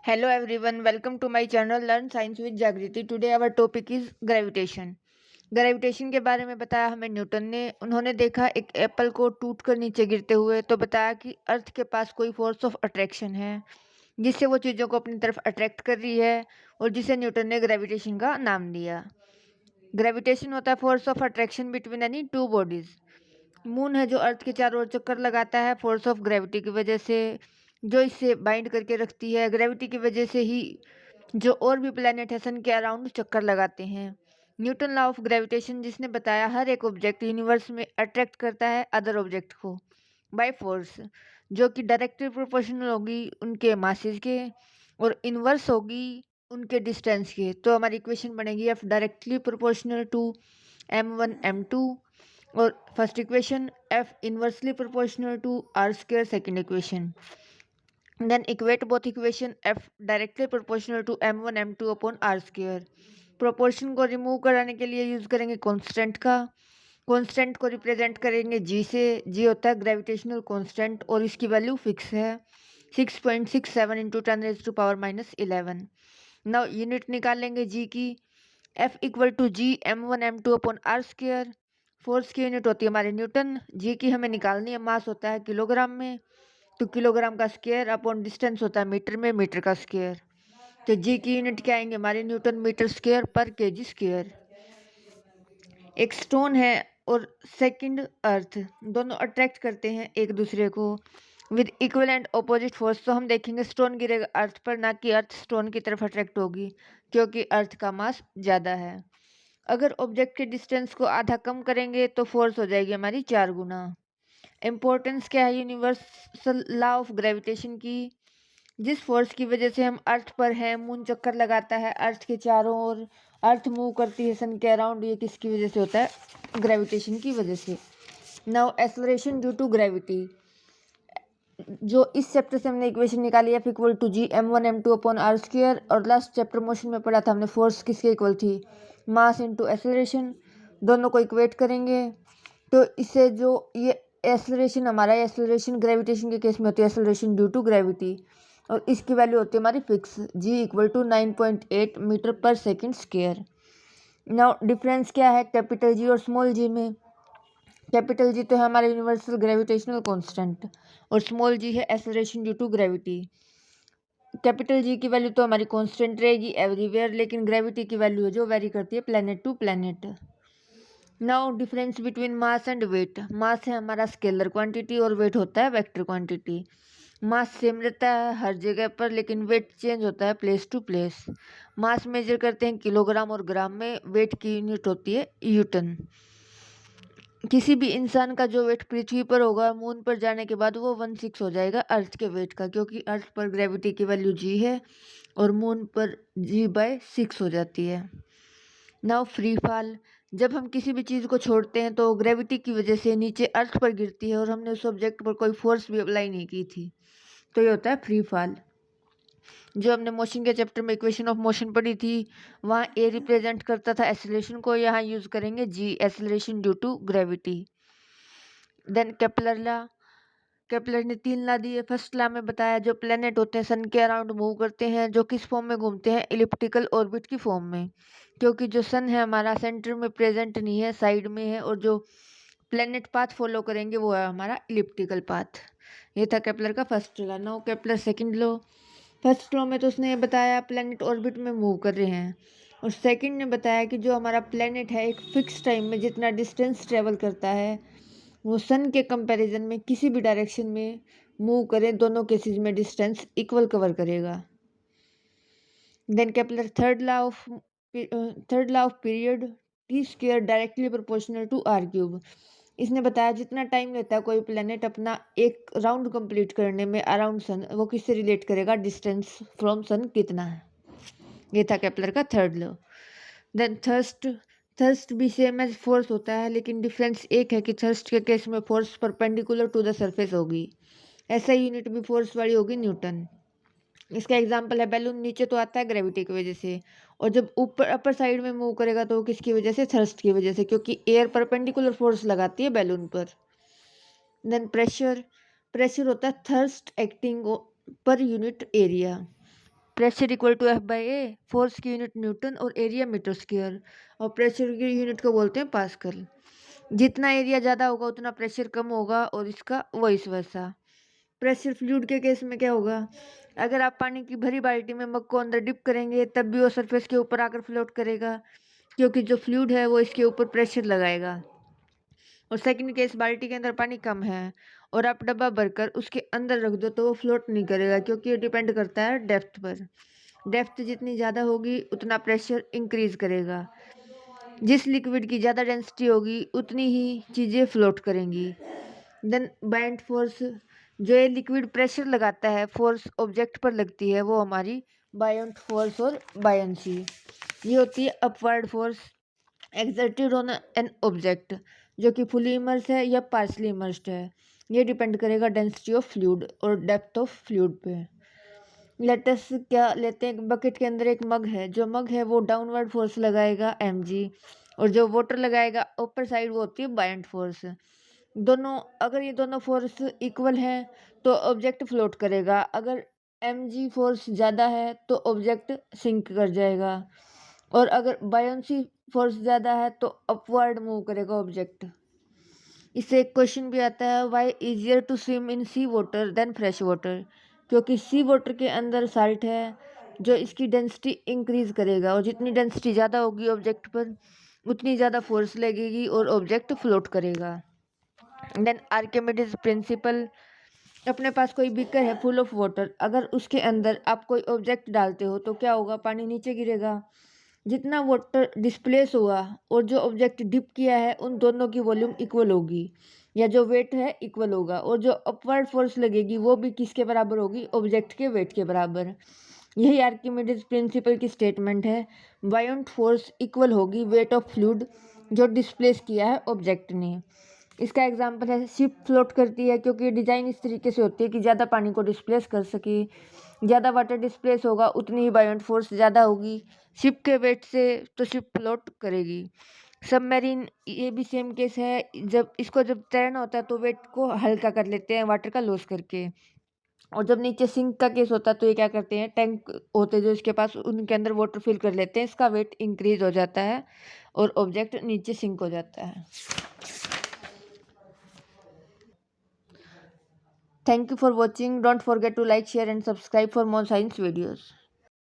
Hello everyone, welcome to my channel Learn Science with Jagriti. Today our topic is gravitation. Gravitation के बारे में बताया हमें Newton ने। उन्होंने देखा एक एप्पल को टूट कर नीचे गिरते हुए, तो बताया कि अर्थ के पास कोई फोर्स ऑफ अट्रैक्शन है जिससे वो चीज़ों को अपनी तरफ अट्रैक्ट कर रही है और जिसे न्यूटन ने ग्रेविटेशन का नाम दिया। ग्रेविटेशन होता है force of attraction between any two bodies. Moon है जो अर्थ के चारों ओर चक्कर लगाता है फोर्स ऑफ ग्रेविटी की वजह से, जो इससे बाइंड करके रखती है। ग्रेविटी की वजह से ही जो और भी प्लैनेट है सन के अराउंड चक्कर लगाते हैं। न्यूटन लॉ ऑफ ग्रेविटेशन जिसने बताया हर एक ऑब्जेक्ट यूनिवर्स में अट्रैक्ट करता है अदर ऑब्जेक्ट को बाय फोर्स, जो कि डायरेक्टली प्रोपोर्शनल होगी उनके मासेस के और इनवर्स होगी उनके डिस्टेंस के। तो हमारी इक्वेशन बनेगी F directly proportional to m1 m2 और first equation F inversely proportional to R square second equation. Then equate both equation F directly proportional to m1 m2 upon R square. Proportion को रिमूव कराने के लिए use करेंगे constant का। Constant को represent करेंगे जी से। जी होता है ग्रेविटेशनल कांस्टेंट और इसकी वैल्यू फिक्स है 6.67 इंटू 10⁻⁻11। नाउ यूनिट निकालेंगे जी की। F equal to G m1 m2 upon R square. Force की यूनिट होती है हमारे न्यूटन। जी की हमें निकालनी है, मास होता है किलोग्राम में, तो किलोग्राम का स्क्वायर अपॉन डिस्टेंस होता है मीटर में, मीटर का स्क्वायर। तो जी की यूनिट क्या आएंगे हमारे न्यूटन मीटर स्क्वायर पर केजी स्क्वायर। एक स्टोन है और सेकंड अर्थ दोनों अट्रैक्ट करते हैं एक दूसरे को with equal and opposite force. तो हम देखेंगे स्टोन गिरेगा अर्थ पर, ना कि अर्थ स्टोन की तरफ अट्रैक्ट होगी, क्योंकि अर्थ का मास ज़्यादा है। अगर ऑब्जेक्ट के डिस्टेंस को आधा कम करेंगे तो फोर्स हो जाएगी हमारी 4 गुना। इम्पोर्टेंस क्या है यूनिवर्सल लॉ ऑफ ग्रेविटेशन की? जिस फोर्स की वजह से हम अर्थ पर हैं, मून चक्कर लगाता है अर्थ के चारों ओर, अर्थ मूव करती है सन के अराउंड, ये किसकी वजह से होता है? ग्रेविटेशन की वजह से। Now acceleration due to gravity, जो इस चैप्टर से हमने इक्वेशन निकाली F equal to G m1 m2 upon R square, और लास्ट चैप्टर मोशन में पढ़ा था हमने फोर्स किसके इक्वल थी? Mass into acceleration. दोनों को इक्वेट करेंगे तो इससे जो ये एक्सेलरेशन हमारा एक्सेलरेशन ग्रेविटेशन के केस में होती है एक्सेलरेशन ड्यू टू ग्रेविटी, और इसकी वैल्यू होती है हमारी fix G equal to 9.8 metre per second square. Now difference क्या है कैपिटल जी और स्मॉल जी में? कैपिटल जी तो है हमारा यूनिवर्सल ग्रेविटेशनल कांस्टेंट और स्मॉल जी है acceleration due to gravity. Capital G की वैल्यू तो हमारी कांस्टेंट रहेगी एवरीवेयर, लेकिन ग्रेविटी की वैल्यू है जो वेरी करती है planet to planet. Now difference between mass and weight. Mass है हमारा स्केलर क्वांटिटी और वेट होता है वेक्टर क्वांटिटी। मास सेम रहता है हर जगह पर, लेकिन वेट चेंज होता है place to place. Mass measure करते हैं किलोग्राम और ग्राम में, वेट की यूनिट होती है न्यूटन। किसी भी इंसान का जो वेट पृथ्वी पर होगा मून पर जाने के बाद वो 1/6 हो जाएगा अर्थ के वेट का, क्योंकि अर्थ पर ग्रेविटी की वैल्यू जी है और मून पर g/6 हो जाती है। नाउ फ्री फॉल, जब हम किसी भी चीज़ को छोड़ते हैं तो ग्रेविटी की वजह से नीचे अर्थ पर गिरती है और हमने उस ऑब्जेक्ट पर कोई फोर्स भी अप्लाई नहीं की थी, तो ये होता है फ्री फॉल। जो हमने मोशन के चैप्टर में इक्वेशन ऑफ मोशन पढ़ी थी, वहाँ ए रिप्रेजेंट करता था एक्सेलरेशन को, यहाँ यूज करेंगे g acceleration due to gravity. Then Kepler law, Kepler ने 3 लॉ दिए। फर्स्ट लॉ में बताया जो प्लेनेट होते हैं सन के अराउंड मूव करते हैं, जो किस फॉर्म में घूमते हैं? इलिप्टिकल ऑर्बिट की फॉर्म में, क्योंकि जो सन है हमारा सेंटर में प्रेजेंट नहीं है, साइड में है, और जो प्लेनेट पाथ फॉलो करेंगे वो है हमारा इलिप्टिकल पाथ। ये था केपलर का first law. Now Kepler second law. First law में तो उसने बताया प्लेनेट ऑर्बिट में मूव कर रहे हैं, और सेकंड ने बताया कि जो हमारा प्लेनेट है एक फिक्स टाइम में जितना डिस्टेंस ट्रेवल करता है वो सन के कंपैरिजन में किसी भी डायरेक्शन में मूव करें, दोनों केसेस में डिस्टेंस इक्वल कवर करेगा। Then Kepler third law of period T square directly proportional to R cube. इसने बताया जितना टाइम लेता है कोई प्लेनेट अपना एक राउंड कंप्लीट करने में अराउंड सन, वो किससे रिलेट करेगा? डिस्टेंस फ्रॉम सन कितना है। ये था केपलर का थर्ड लॉ। देन थर्स्ट भी सेम एज फोर्स होता है, लेकिन डिफरेंस एक है कि थर्स्ट के केस में force perpendicular to the surface होगी, ऐसा यूनिट भी फोर्स वाली होगी न्यूटन। इसका एग्जांपल है बैलून, नीचे तो आता है ग्रेविटी की वजह से, और जब ऊपर अपर साइड में मूव करेगा तो वो किसकी वजह से? थर्स्ट की वजह से, क्योंकि एयर परपेंडिकुलर फोर्स लगाती है बैलून पर। देन प्रेशर होता है thrust acting per unit area. Pressure equal to F/A, force की यूनिट न्यूटन और एरिया मीटर स्क्वायर, और प्रेशर की यूनिट को बोलते हैं पास्कल। जितना एरिया ज़्यादा होगा उतना प्रेशर कम होगा और इसका वाइस वर्सा। प्रेशर फ्लूइड के केस में क्या होगा, अगर आप पानी की भरी बाल्टी में मग को अंदर डिप करेंगे तब भी वो सरफेस के ऊपर आकर फ्लोट करेगा, क्योंकि जो फ्लूइड है वो इसके ऊपर प्रेशर लगाएगा। और सेकंड केस, बाल्टी के अंदर पानी कम है और आप डब्बा भरकर उसके अंदर रख दो तो वो फ्लोट नहीं करेगा, क्योंकि ये डिपेंड करता है डेप्थ पर। डेप्थ जितनी ज़्यादा होगी उतना प्रेशर इंक्रीज करेगा। जिस लिक्विड की ज़्यादा डेंसिटी होगी उतनी ही चीज़ें फ्लोट करेंगी। देन बायंट फोर्स, जो ये लिक्विड प्रेशर लगाता है, फोर्स ऑब्जेक्ट पर लगती है, वो हमारी बायंट फोर्स और बायंसी। ये होती है upward force exerted on an object, जो कि फुली इमर्स है या पार्सली इमर्स्ड है। ये डिपेंड करेगा डेंसिटी ऑफ फ्लूइड और डेप्थ ऑफ फ्लूइड पे। लेटस क्या लेते हैं, बकेट के अंदर एक मग है, जो मग है वो डाउनवर्ड फोर्स लगाएगा mg, और जो वाटर लगाएगा ऊपर साइड वो होती है बायंट फोर्स। दोनों, अगर ये दोनों फोर्स इक्वल है तो ऑब्जेक्ट फ्लोट करेगा, अगर mg फोर्स ज़्यादा है तो ऑब्जेक्ट सिंक कर जाएगा, और अगर बायंसी फोर्स ज़्यादा है तो अपवर्ड मूव करेगा ऑब्जेक्ट। इससे एक क्वेश्चन भी आता है, why easier to swim in sea water than fresh water, क्योंकि सी वाटर के अंदर साल्ट है जो इसकी डेंसिटी इंक्रीज करेगा, और जितनी डेंसिटी ज़्यादा होगी ऑब्जेक्ट पर उतनी ज़्यादा फोर्स लगेगी और ऑब्जेक्ट फ्लोट करेगा। देन आर्किमिडीज प्रिंसिपल, अपने पास कोई बीकर है फुल ऑफ वाटर, अगर उसके अंदर आप कोई ऑब्जेक्ट डालते हो तो क्या होगा, पानी नीचे गिरेगा। जितना वाटर डिस्प्लेस हुआ और जो ऑब्जेक्ट डिप किया है उन दोनों की वॉल्यूम इक्वल होगी, या जो वेट है इक्वल होगा, और जो अपवर्ड फोर्स लगेगी वो भी किसके बराबर होगी, ऑब्जेक्ट के वेट के बराबर। यही आर्किमिडीज प्रिंसिपल की स्टेटमेंट है, बायंट फोर्स इक्वल होगी वेट ऑफ फ्लूइड जो डिस्प्लेस किया है ऑब्जेक्ट ने। इसका एग्जांपल है, शिप फ्लोट करती है क्योंकि डिज़ाइन इस तरीके से होती है कि ज़्यादा पानी को डिस्प्लेस कर सके। ज़्यादा वाटर डिस्प्लेस होगा उतनी ही बायंट फोर्स ज़्यादा होगी शिप के वेट से, तो शिप फ्लोट करेगी। सबमरीन, ये भी सेम केस है, जब तैरना होता है तो वेट को हल्का कर लेते हैं वाटर का लॉस करके, और जब नीचे सिंक का केस होता है तो ये क्या करते हैं, टैंक होते हैं जो इसके पास, उनके अंदर वाटर फिल कर लेते हैं, इसका वेट इंक्रीज हो जाता है और ऑब्जेक्ट नीचे सिंक हो जाता है। Thank you for watching. Don't forget to like, share and subscribe for more science videos.